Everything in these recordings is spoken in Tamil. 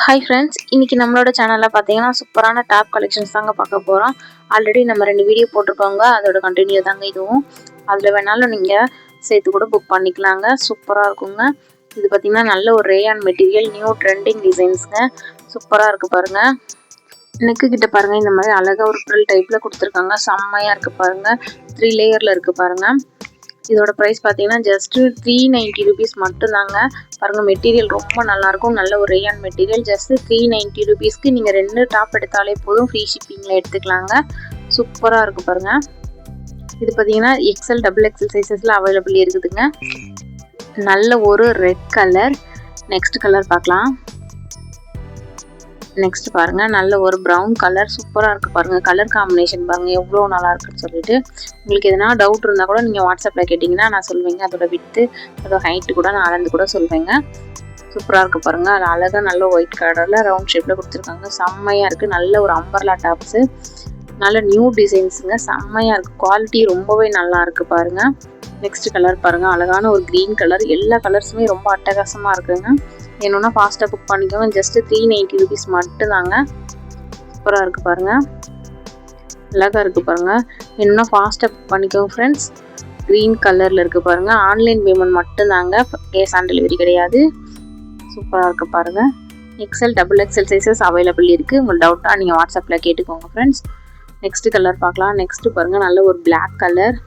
ஹாய் ஃப்ரெண்ட்ஸ், இன்றைக்கி நம்மளோட சேனலில் பார்த்தீங்கன்னா சூப்பரான டாப் கலெக்ஷன்ஸ் தாங்க பார்க்க போகிறோம். ஆல்ரெடி நம்ம 2 வீடியோ போட்டிருக்கோங்க, அதோட கண்டினியூ தாங்க இதுவும். அதில் வேணாலும் நீங்கள் சேர்த்து கூட புக் பண்ணிக்கலாங்க. சூப்பராக இருக்குங்க. இது பார்த்திங்கன்னா நல்ல ஒரு ரேயான் மெட்டீரியல், நியூ ட்ரெண்டிங் டிசைன்ஸுங்க. சூப்பராக இருக்குது பாருங்கள். நெக்கு கிட்ட பாருங்கள், இந்த மாதிரி அழகாக ஒரு ஃப்ரில் டைப்பில் கொடுத்துருக்காங்க. செம்மையாக இருக்குது பாருங்கள். 3 லேயரில் இருக்குது பாருங்கள். இதோட ப்ரைஸ் பார்த்தீங்கன்னா ஜஸ்ட்டு 390 ருபீஸ் மட்டும்தாங்க. பாருங்கள், மெட்டீரியல் ரொம்ப நல்லாயிருக்கும். நல்ல ஒரு ரேயான் மெட்டீரியல். ஜஸ்ட்டு 390 ருபீஸ்க்கு நீங்கள் 2 டாப் எடுத்தாலே போதும். ஃப்ரீ ஷிப்பிங்கில் எடுத்துக்கலாங்க. சூப்பராக இருக்குது பாருங்கள். இது பார்த்தீங்கன்னா எக்ஸ்எல் XXL சைஸஸில் அவைலபிள் இருக்குதுங்க. நல்ல ஒரு ரெட் கலர். நெக்ஸ்ட் கலர் பார்க்கலாம். நெக்ஸ்ட் பாருங்கள், நல்ல ஒரு ப்ரௌன் கலர். சூப்பராக இருக்குது பாருங்கள். கலர் காம்பினேஷன் பாருங்கள் எவ்வளோ நல்லா இருக்குன்னு சொல்லிட்டு. உங்களுக்கு எதனா டவுட் இருந்தால் கூட நீங்கள் வாட்ஸ்அப்பில் கேட்டிங்கன்னா நான் சொல்லுவேங்க. அதோட வித்து, அதோட ஹைட்டு கூட நான் அளந்து கூட சொல்வேங்க. சூப்பராக இருக்குது பாருங்கள். அது அழகாக நல்ல ஒயிட் கலரில் ரவுண்ட் ஷேப்பில் கொடுத்துருக்காங்க. செம்மையாக இருக்குது. நல்ல ஒரு அம்பர்லா டாப்ஸு, நல்ல நியூ டிசைன்ஸுங்க. செம்மையாக இருக்குது. குவாலிட்டி ரொம்பவே நல்லா இருக்குது பாருங்கள். நெக்ஸ்ட் கலர் பாருங்கள், அழகான ஒரு க்ரீன் கலர். எல்லா கலர்ஸுமே ரொம்ப அட்டகாசமாக இருக்குங்க. வேணும்னா ஃபாஸ்ட்டாக புக் பண்ணிக்கோங்க. ஜஸ்ட்டு 390 ருபீஸ் மட்டும்தாங்க. சூப்பராக இருக்குது பாருங்கள். அழகாக இருக்குது பாருங்கள். வேணும்னா ஃபாஸ்ட்டாக புக் பண்ணிக்கோங்க ஃப்ரெண்ட்ஸ். க்ரீன் கலரில் இருக்குது பாருங்கள். ஆன்லைன் பேமெண்ட் மட்டும்தாங்க, கேஷ் ஆன் டெலிவரி கிடையாது. சூப்பராக இருக்குது பாருங்கள். எக்ஸ்எல் XXL சைஸஸ் அவைலபிள் இருக்குது. உங்களுக்கு டவுட்டாக நீங்கள் வாட்ஸ்அப்பில் கேட்டுக்கோங்க ஃப்ரெண்ட்ஸ். நெக்ஸ்ட்டு கலர் பார்க்கலாம். நெக்ஸ்ட்டு பாருங்கள், நல்ல ஒரு பிளாக் கலர்.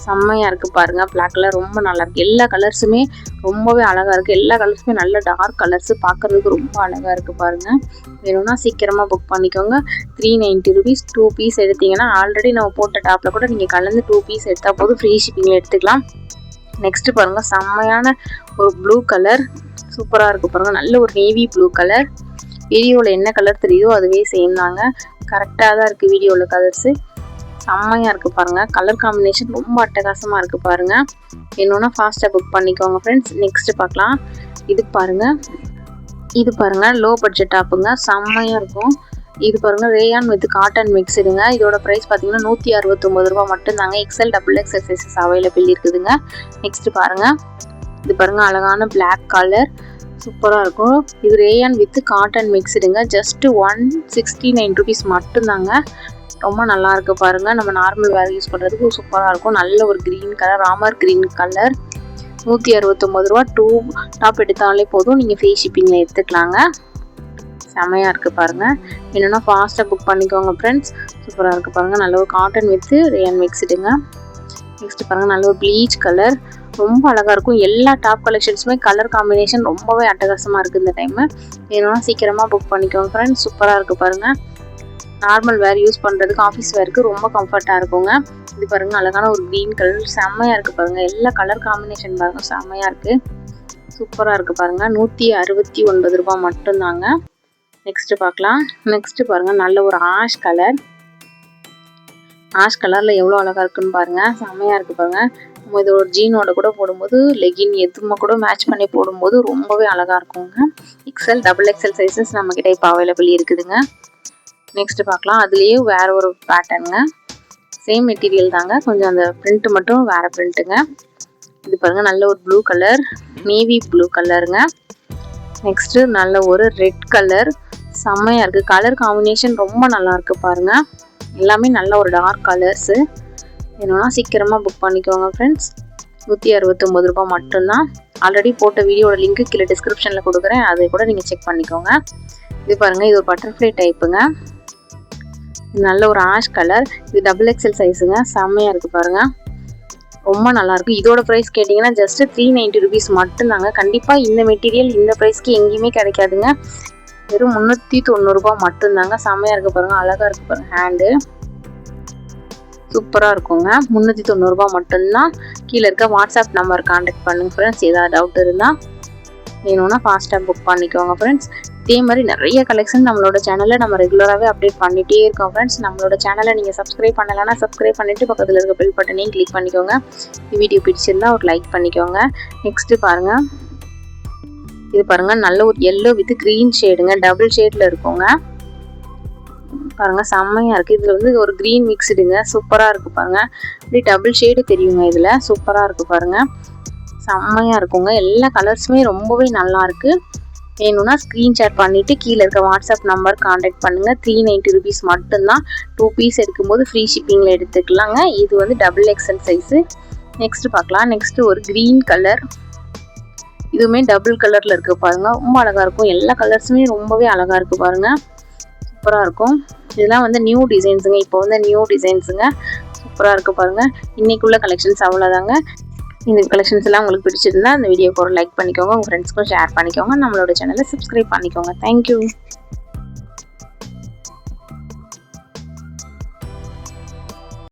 செம்மையாக இருக்குது பாருங்கள். பிளாக் கலர் ரொம்ப நல்லாயிருக்கு. எல்லா கலர்ஸுமே ரொம்பவே அழகாக இருக்குது. எல்லா கலர்ஸுமே நல்ல டார்க் கலர்ஸு, பார்க்குறதுக்கு ரொம்ப அழகாக இருக்குது பாருங்கள். வேணும்னா சீக்கிரமாக புக் பண்ணிக்கோங்க. 390 ருபீஸ். 2 பீஸ் எடுத்திங்கன்னா ஆல்ரெடி நம்ம போட்ட டாப்பில் கூட நீங்கள் கலந்து 2 பீஸ் எடுத்தால் போதும். ஃப்ரீ ஷிப்பிங்கில் எடுத்துக்கலாம். நெக்ஸ்ட்டு பாருங்கள், செம்மையான ஒரு ப்ளூ கலர். சூப்பராக இருக்குது பாருங்கள். நல்ல ஒரு நேவி ப்ளூ கலர். வீடியோவில் என்ன கலர் தெரியுதோ அதுவே சேம் தாங்க. கரெக்டாக தான் இருக்குது வீடியோவில் கலர்ஸு. செம்மையாக இருக்குது பாருங்கள். கலர் காம்பினேஷன் ரொம்ப அட்டகாசமாக இருக்குது பாருங்கள். வேணும்னா ஃபாஸ்ட்டாக புக் பண்ணிக்கோங்க ஃப்ரெண்ட்ஸ். நெக்ஸ்ட்டு பார்க்கலாம். இது பாருங்கள் லோ பட்ஜெட் டாப்புங்க. செம்மையாக இருக்கும். இது பாருங்கள், ரேயான் வித் காட்டன் மிக்ஸுடுங்க. இதோட ப்ரைஸ் பார்த்தீங்கன்னா 169 ரூபா மட்டும்தாங்க. எக்ஸ்எல் XXL சைஸஸ் அவைலபிள் இருக்குதுங்க. நெக்ஸ்ட்டு பாருங்கள். இது பாருங்கள், அழகான பிளாக் கலர். சூப்பராக இருக்கும். இது ரேயான் வித் காட்டன் மிக்ஸுடுங்க. ஜஸ்ட்டு 169 ருபீஸ் மட்டும்தாங்க. ரொம்ப நல்லா இருக்குது பாருங்கள். நம்ம நார்மல் வேர் யூஸ் பண்ணுறதுக்கு சூப்பராக இருக்கும். நல்ல ஒரு green colour, Ramar green colour. 169 ரூபா. 2 டாப் எடுத்தாலே போதும். நீங்கள் ஃப்ரீ ஷிப்பிங்கில் எடுத்துக்கலாங்க. செமையாக இருக்குது பாருங்கள். என்னென்னா ஃபாஸ்ட்டாக புக் பண்ணிக்கோங்க ஃப்ரெண்ட்ஸ். சூப்பராக இருக்குது பாருங்கள். நல்ல ஒரு காட்டன் வித்து ரேயான் மிக்ஸுடுங்க. நெக்ஸ்ட்டு பாருங்கள், நல்ல ஒரு ப்ளீச் கலர். ரொம்ப அழகாக இருக்கும். எல்லா டாப் கலெக்ஷன்ஸுமே கலர் காம்பினேஷன் ரொம்பவே அட்டகாசமாக இருக்குது இந்த டைமு. வேணும்னா சீக்கிரமாக புக் பண்ணிக்கோங்க ஃப்ரெண்ட்ஸ். சூப்பராக இருக்குது பாருங்கள். நார்மல் வேர் யூஸ் பண்ணுறதுக்கு, ஆஃபீஸ் வேருக்கு ரொம்ப கம்ஃபர்ட்டாக இருக்குங்க. இது பாருங்கள், அழகான ஒரு க்ரீன் கலர். செம்மையாக இருக்குது பாருங்கள். எல்லா கலர் காம்பினேஷன் பாருங்கள், செம்மையாக இருக்குது. சூப்பராக இருக்குது பாருங்கள். 169 ரூபா மட்டும்தாங்க. நெக்ஸ்ட்டு பார்க்கலாம். நெக்ஸ்ட்டு பாருங்கள், நல்ல ஒரு ஆஷ் கலர். ஆஷ் கலரில் எவ்வளோ அழகாக இருக்குன்னு பாருங்கள். செம்மையாக இருக்குது பாருங்கள். நம்ம இது ஒரு ஜீனோட கூட போடும்போது, லெகின் எதுவுமே கூட மேட்ச் பண்ணி போடும்போது ரொம்பவே அழகாக இருக்குங்க. எக்ஸ்எல் XXL சைஸஸ் நம்மக்கிட்ட இப்போ அவைலபிள் இருக்குதுங்க. நெக்ஸ்ட்டு பார்க்கலாம். அதுலேயே வேறு ஒரு பேட்டர்னுங்க. சேம் மெட்டீரியல் தாங்க, கொஞ்சம் அந்த பிரிண்ட்டு மட்டும் வேறு பிரிண்ட்டுங்க. இது பாருங்கள், நல்ல ஒரு ப்ளூ கலர், நேவி ப்ளூ கலருங்க. நெக்ஸ்ட்டு நல்ல ஒரு ரெட் கலர். செம்மையாக இருக்குது. கலர் காம்பினேஷன் ரொம்ப நல்லாயிருக்கு பாருங்கள். எல்லாமே நல்ல ஒரு டார்க் கலர்ஸு. வேணும்னா சீக்கிரமாக புக் பண்ணிக்கோங்க ஃப்ரெண்ட்ஸ். 169 ரூபா மட்டும்தான். ஆல்ரெடி போட்ட வீடியோட லிங்க்கு கீழே டிஸ்கிரிப்ஷனில் கொடுக்குறேன், அதை கூட நீங்கள் செக் பண்ணிக்கோங்க. இது பாருங்கள், இது ஒரு பட்டர்ஃப்ளை டைப்புங்க. நல்ல ஒரு ஆஷ் கலர். இது XXL சைஸுங்க. செம்மையாக இருக்குது பாருங்கள். ரொம்ப நல்லாயிருக்கும். இதோட ப்ரைஸ் கேட்டிங்கன்னா ஜஸ்ட்டு 390 ருபீஸ் மட்டும்தாங்க. கண்டிப்பாக இந்த மெட்டீரியல் இந்த ப்ரைஸ்க்கு எங்கேயுமே கிடைக்காதுங்க. வெறும் 390 ரூபா மட்டும்தாங்க. செம்மையாக இருக்குது பாருங்கள். அழகாக இருக்குது பாருங்கள். ஹேண்டு சூப்பராக இருக்குங்க. 390 ரூபா மட்டும்தான். கீழே இருக்க வாட்ஸ்அப் நம்பர் கான்டாக்ட் பண்ணுங்கள் ஃப்ரெண்ட்ஸ். ஏதாவது டவுட் இருந்தால் வேணும்னா ஃபாஸ்ட்டாக புக் பண்ணிக்கோங்க ஃப்ரெண்ட்ஸ். இதே மாதிரி நிறைய கலெக்ஷன் நம்மளோட சேனலில் நம்ம ரெகுலராகவே அப்டேட் பண்ணிகிட்டே இருக்கோம் ஃப்ரெண்ட்ஸ். நம்மளோட சேனலை நீங்கள் சப்ஸ்கிரைப் பண்ணலைன்னா சப்ஸ்கிரைப் பண்ணிவிட்டு பக்கத்தில் இருக்க பெல் பட்டனையும் கிளிக் பண்ணிக்கோங்க. இந்த வீடியோ பிடிச்சிருந்தா ஒரு லைக் பண்ணிக்கோங்க. நெக்ஸ்ட்டு பாருங்கள். இது பாருங்கள், நல்ல ஒரு எல்லோ வித் க்ரீன் ஷேடுங்க. டபுள் ஷேடில் இருக்குங்க. பாருங்கள், செம்மையாக இருக்குது. இதில் வந்து ஒரு க்ரீன் மிக்ஸுடுங்க. சூப்பராக இருக்குது பாருங்கள். இப்படி டபுள் ஷேடு தெரியுங்க இதில். சூப்பராக இருக்குது பாருங்கள். செம்மையாக இருக்குங்க. எல்லா கலர்ஸுமே ரொம்பவே நல்லாயிருக்கு. வேணும்னா ஸ்க்ரீன்ஷாட் பண்ணிவிட்டு கீழே இருக்க வாட்ஸ்அப் நம்பர் காண்டாக்ட் பண்ணுங்கள். 390 rupees மட்டும்தான். 2 பீஸ் எடுக்கும்போது ஃப்ரீ ஷிப்பிங்கில் எடுத்துக்கலாங்க. இது வந்து XXL சைஸு. நெக்ஸ்ட் பார்க்கலாம். நெக்ஸ்ட் ஒரு க்ரீன் கலர், இதுவுமே டபுள் கலரில் இருக்குது பாருங்கள். ரொம்ப அழகாக இருக்கும். எல்லா கலர்ஸுமே ரொம்பவே அழகாக இருக்குது பாருங்கள். சூப்பராக இருக்கும். இதெல்லாம் வந்து நியூ டிசைன்ஸுங்க. இப்போ வந்து நியூ டிசைன்ஸுங்க. சூப்பராக இருக்குது பாருங்கள். இன்றைக்குள்ள கலெக்ஷன்ஸ் அவ்வளோதாங்க. இந்த கலெக்ஷன்ஸ் எல்லாம் உங்களுக்கு பிடிச்சிருந்தா இந்த வீடியோக்கு ஒரு லைக் பண்ணிக்கோங்க. உங்கள் ஃப்ரெண்ட்ஸ்க்கும் ஷேர் பண்ணிக்கோங்க. நம்மளோட சேனலை சப்ஸ்கிரைப் பண்ணிக்கோங்க. தேங்க்யூ.